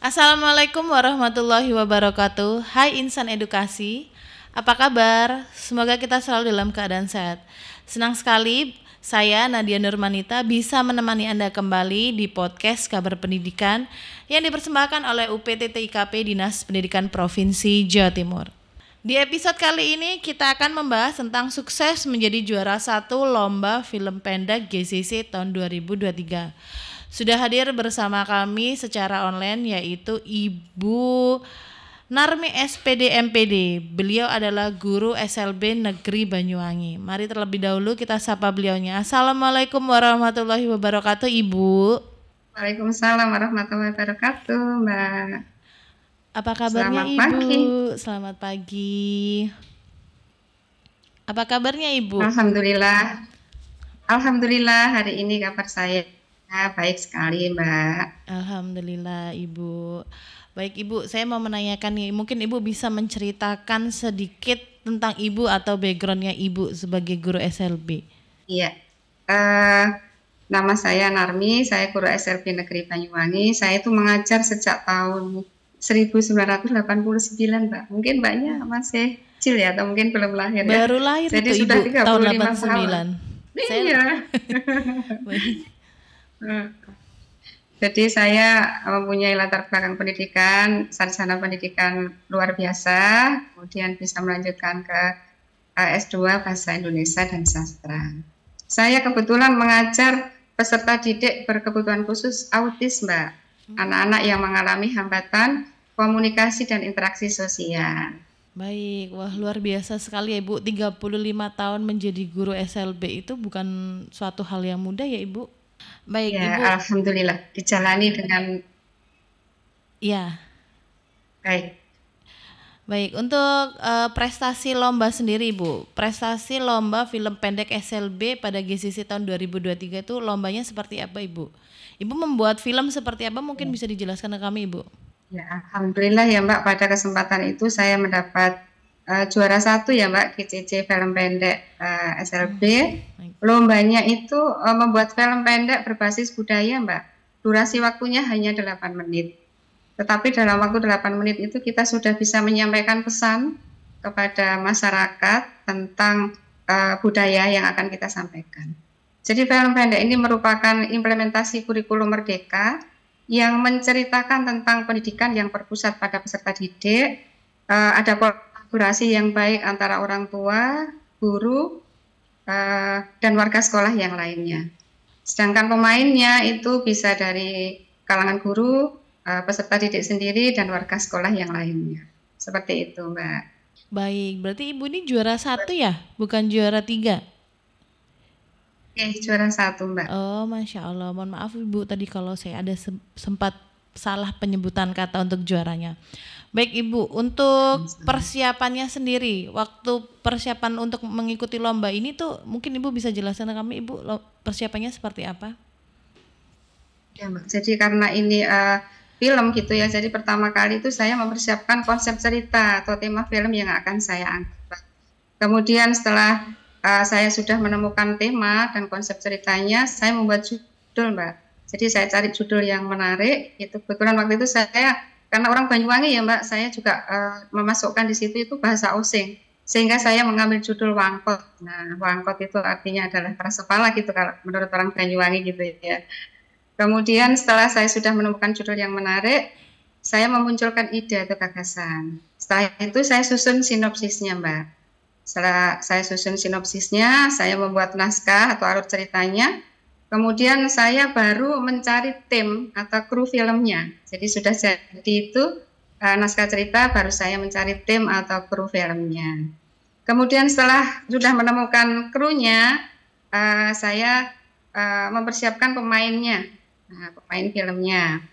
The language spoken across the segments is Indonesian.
Assalamualaikum warahmatullahi wabarakatuh. Hai insan edukasi, apa kabar? Semoga kita selalu dalam keadaan sehat. Senang sekali saya Nadia Nurmanita bisa menemani Anda kembali di podcast Kabar Pendidikan yang dipersembahkan oleh UPT-TIKP Dinas Pendidikan Provinsi Jawa Timur. Di episode kali ini kita akan membahas tentang sukses menjadi juara satu lomba film pendek GCC tahun 2023. Sudah hadir bersama kami secara online yaitu Ibu Narmi SPD MPD. Beliau adalah guru SLB Negeri Banyuwangi. Mari terlebih dahulu kita sapa beliaunya. Assalamualaikum warahmatullahi wabarakatuh, Ibu. Waalaikumsalam warahmatullahi wabarakatuh, Mbak. Apa kabarnya, Selamat Ibu? pagi. Selamat pagi. Apa kabarnya, Ibu? Alhamdulillah hari ini kabar saya baik sekali, Mbak. Alhamdulillah, Ibu. Baik, Ibu, saya mau menanyakan nih, mungkin Ibu bisa menceritakan sedikit tentang Ibu atau backgroundnya Ibu sebagai guru SLB. Iya, nama saya Narmi, saya guru SLB Negeri Banyuwangi. Saya itu mengajar sejak tahun 1989, Mbak. Mungkin Mbaknya masih kecil ya, atau mungkin belum lahir ya. Baru lahir Jadi itu, sudah Ibu, tahun 35 89. tahun. Iya. Jadi saya mempunyai latar belakang pendidikan, sarjana pendidikan luar biasa, kemudian bisa melanjutkan ke S2 Bahasa Indonesia dan Sastra. Saya kebetulan mengajar peserta didik berkebutuhan khusus autis, Mbak. Anak-anak yang mengalami hambatan komunikasi dan interaksi sosial. Baik, wah luar biasa sekali ya Ibu. 35 tahun menjadi guru SLB itu bukan suatu hal yang mudah ya Ibu. Baik, Ya, Ibu. alhamdulillah dijalani dengan ya. baik. Baik, untuk prestasi lomba sendiri Ibu. Prestasi lomba film pendek SLB pada GCC tahun 2023 itu lombanya seperti apa Ibu? Ibu membuat film seperti apa mungkin bisa dijelaskan ke kami Ibu? Ya, alhamdulillah ya Mbak, pada kesempatan itu saya mendapat juara 1 ya Mbak, GCC film pendek SLB. Lombanya itu membuat film pendek berbasis budaya Mbak. Durasi waktunya hanya 8 menit. Tetapi dalam waktu 8 menit itu kita sudah bisa menyampaikan pesan kepada masyarakat tentang budaya yang akan kita sampaikan. Jadi film pendek ini merupakan implementasi kurikulum Merdeka yang menceritakan tentang pendidikan yang berpusat pada peserta didik, ada kolaborasi yang baik antara orang tua, guru, dan warga sekolah yang lainnya. Sedangkan pemainnya itu bisa dari kalangan guru, peserta didik sendiri, dan warga sekolah yang lainnya. Seperti itu, Mbak. Baik, berarti Ibu ini juara 1 ya, bukan juara 3? Juara 1 Mbak. Oh, Masya Allah. Mohon maaf Ibu tadi kalau saya ada sempat salah penyebutan kata untuk juaranya. Baik Ibu, untuk persiapannya sendiri, waktu persiapan untuk mengikuti lomba ini tuh mungkin Ibu bisa jelaskan ke kami Ibu persiapannya seperti apa? Ya Mbak, jadi karena ini film gitu ya, jadi pertama kali itu saya mempersiapkan konsep cerita atau tema film yang akan saya angkat. Kemudian setelah saya sudah menemukan tema dan konsep ceritanya, saya membuat judul Mbak. Jadi saya cari judul yang menarik. Itu kebetulan waktu itu saya, karena orang Banyuwangi ya Mbak, saya juga memasukkan di situ itu bahasa osing. Sehingga saya mengambil judul Wangkot. Nah, Wangkot itu artinya adalah keras kepala gitu kalau menurut orang Banyuwangi gitu ya. Kemudian setelah saya sudah menemukan judul yang menarik, saya memunculkan ide atau gagasan. Setelah itu saya susun sinopsisnya Mbak. Setelah saya susun sinopsisnya, saya membuat naskah atau alur ceritanya. Kemudian saya baru mencari tim atau kru filmnya. Jadi sudah jadi itu naskah cerita, baru saya mencari tim atau kru filmnya. Kemudian setelah sudah menemukan krunya, saya mempersiapkan pemainnya, pemain filmnya.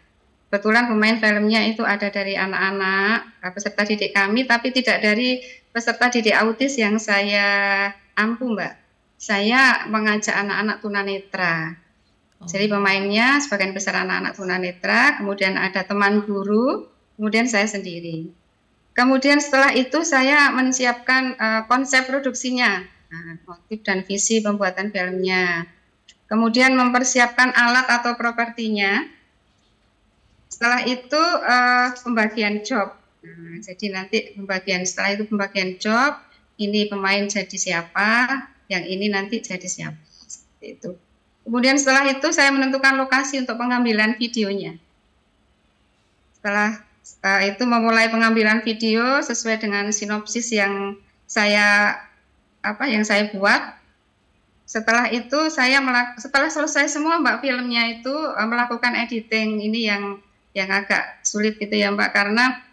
Kebetulan pemain filmnya itu ada dari anak-anak peserta didik kami, tapi tidak dari peserta didik autis yang saya ampu Mbak. Saya mengajak anak-anak tunanetra. Jadi pemainnya sebagian besar anak-anak tunanetra, kemudian ada teman guru, kemudian saya sendiri. Kemudian setelah itu saya menyiapkan konsep produksinya, motif dan visi pembuatan filmnya. Kemudian mempersiapkan alat atau propertinya. Setelah itu pembagian job. Nah, jadi nanti setelah itu pembagian job, ini pemain jadi siapa, yang ini nanti jadi siapa. Seperti itu. Kemudian setelah itu saya menentukan lokasi untuk pengambilan videonya. Setelah itu memulai pengambilan video sesuai dengan sinopsis yang saya buat. Setelah itu setelah selesai semua Mbak filmnya itu melakukan editing. Ini yang agak sulit gitu ya Mbak, karena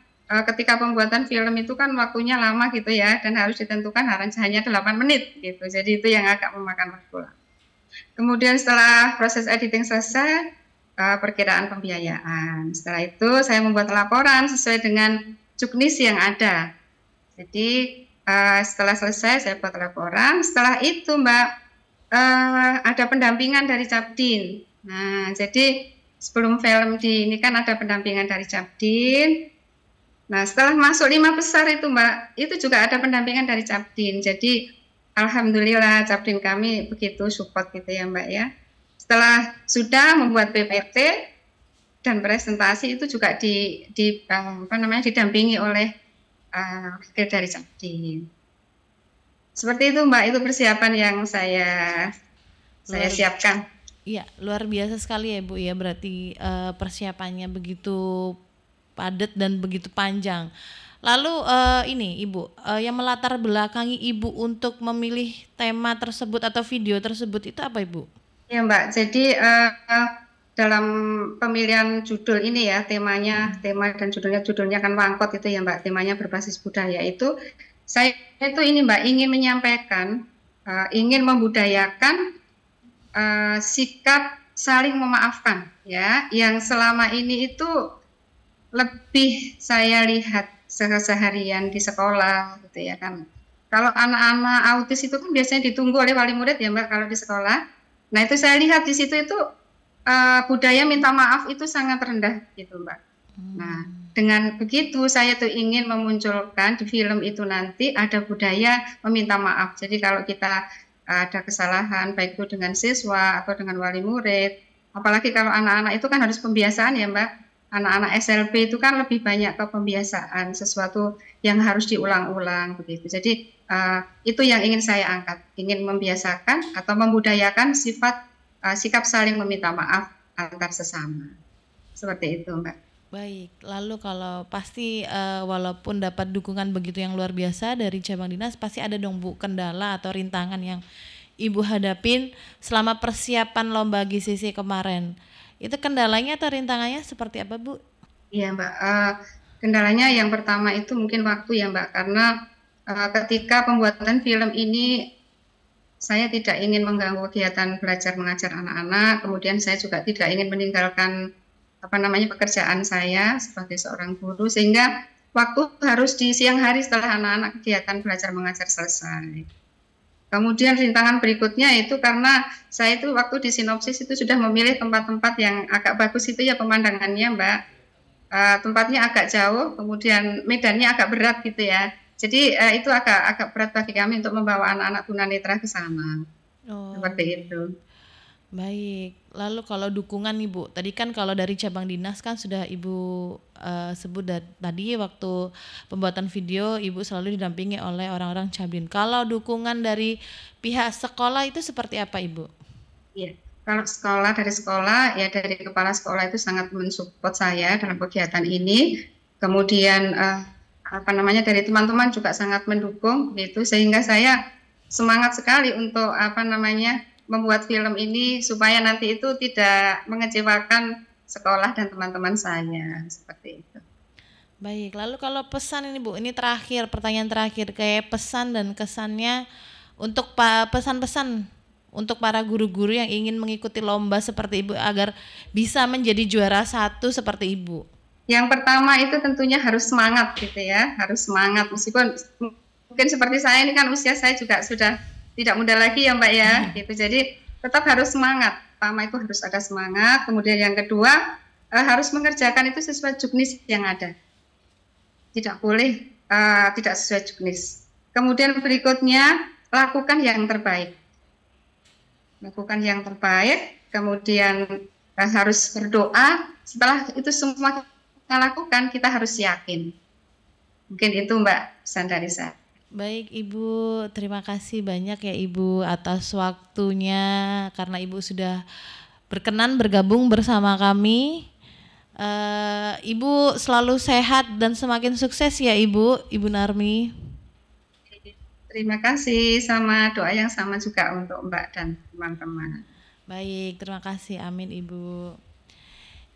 ketika pembuatan film itu kan waktunya lama gitu ya, dan harus ditentukan hanya 8 menit gitu. Jadi itu yang agak memakan waktu. Kemudian setelah proses editing selesai, perkiraan pembiayaan. Setelah itu saya membuat laporan sesuai dengan juknis yang ada. Jadi setelah selesai saya buat laporan. Setelah itu Mbak, ada pendampingan dari Capdin. Nah, jadi sebelum film ini kan ada pendampingan dari Capdin. Nah, setelah masuk 5 besar itu Mbak, itu juga ada pendampingan dari Capdin. Jadi alhamdulillah Capdin kami begitu support gitu ya Mbak ya. Setelah sudah membuat PPT dan presentasi itu juga didampingi oleh dari Capdin. Seperti itu Mbak, itu persiapan yang saya siapkan. Iya, luar biasa sekali ya Bu ya, berarti persiapannya begitu padat dan begitu panjang. Lalu ini Ibu, yang melatar belakangi Ibu untuk memilih tema tersebut atau video tersebut itu apa Ibu? Ya Mbak, jadi dalam pemilihan judul ini ya, tema dan judulnya kan Wangkot itu ya Mbak, temanya berbasis budaya itu. Saya itu ini Mbak ingin menyampaikan, ingin membudayakan sikap saling memaafkan ya, yang selama ini itu lebih saya lihat seharian di sekolah gitu ya kan. Kalau anak-anak autis itu kan biasanya ditunggu oleh wali murid ya Mbak kalau di sekolah. Nah itu saya lihat di situ itu budaya minta maaf itu sangat rendah gitu Mbak. Nah dengan begitu saya tuh ingin memunculkan di film itu nanti ada budaya meminta maaf. Jadi kalau kita ada kesalahan baik itu dengan siswa atau dengan wali murid, apalagi kalau anak-anak itu kan harus pembiasaan ya Mbak. Anak-anak SLB itu kan lebih banyak ke pembiasaan, sesuatu yang harus diulang-ulang begitu. Jadi itu yang ingin saya angkat, ingin membiasakan atau membudayakan sikap saling meminta maaf antar sesama. Seperti itu Mbak. Baik, lalu kalau pasti walaupun dapat dukungan begitu yang luar biasa dari cabang dinas, pasti ada dong Bu kendala atau rintangan yang Ibu hadapin selama persiapan lomba GCC kemarin. Itu kendalanya atau rintangannya seperti apa Bu? Iya Mbak, kendalanya yang pertama itu mungkin waktu ya Mbak, karena ketika pembuatan film ini saya tidak ingin mengganggu kegiatan belajar mengajar anak-anak, kemudian saya juga tidak ingin meninggalkan pekerjaan saya sebagai seorang guru, sehingga waktu harus di siang hari setelah anak-anak kegiatan belajar mengajar selesai. Kemudian rintangan berikutnya itu karena saya itu waktu di sinopsis itu sudah memilih tempat-tempat yang agak bagus itu ya pemandangannya Mbak, tempatnya agak jauh, kemudian medannya agak berat gitu ya. Jadi itu agak berat bagi kami untuk membawa anak-anak tunanetra ke sana. Seperti itu. Baik, lalu kalau dukungan nih Bu, tadi kan kalau dari cabang dinas kan sudah Ibu sebut tadi waktu pembuatan video Ibu selalu didampingi oleh orang-orang Cabdin. Kalau dukungan dari pihak sekolah itu seperti apa Ibu? Iya, kalau dari sekolah ya dari kepala sekolah itu sangat mensupport saya dalam kegiatan ini. Kemudian dari teman-teman juga sangat mendukung gitu, sehingga saya semangat sekali untuk membuat film ini supaya nanti itu tidak mengecewakan sekolah dan teman-teman saya, seperti itu. Baik, lalu kalau pesan ini Bu, ini pertanyaan terakhir, kayak pesan dan kesannya untuk pesan-pesan untuk para guru-guru yang ingin mengikuti lomba seperti Ibu agar bisa menjadi juara 1 seperti Ibu. Yang pertama itu tentunya harus semangat gitu ya, harus semangat meskipun mungkin seperti saya ini kan usia saya juga sudah tidak muda lagi ya Mbak ya, gitu. Jadi tetap harus semangat. Pertama itu harus ada semangat. Kemudian yang kedua harus mengerjakan itu sesuai juknis yang ada. Tidak boleh tidak sesuai juknis. Kemudian berikutnya lakukan yang terbaik. Lakukan yang terbaik. Kemudian harus berdoa. Setelah itu semua kita lakukan, kita harus yakin. Mungkin itu Mbak pesan dari saya. Baik Ibu, terima kasih banyak ya Ibu atas waktunya, karena Ibu sudah berkenan bergabung bersama kami. Ibu selalu sehat dan semakin sukses ya Ibu Narmi. Terima kasih, sama doa yang sama juga untuk Mbak dan teman-teman. Baik, terima kasih. Amin Ibu.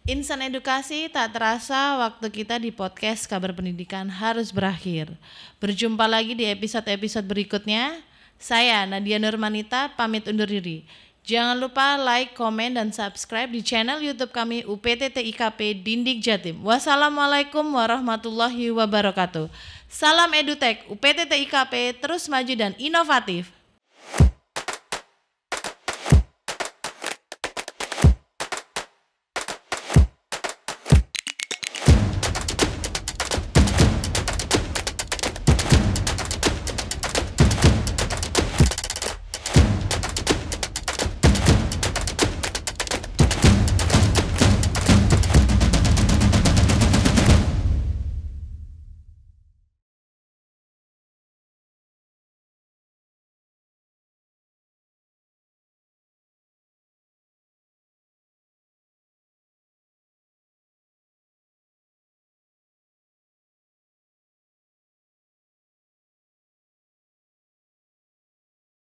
Insan Edukasi, tak terasa waktu kita di podcast Kabar Pendidikan harus berakhir. Berjumpa lagi di episode-episode berikutnya. Saya Nadia Nurmanita pamit undur diri. Jangan lupa like, komen, dan subscribe di channel YouTube kami UPTT IKP Dindik Jatim. Wassalamualaikum warahmatullahi wabarakatuh. Salam EduTech, UPTT IKP terus maju dan inovatif.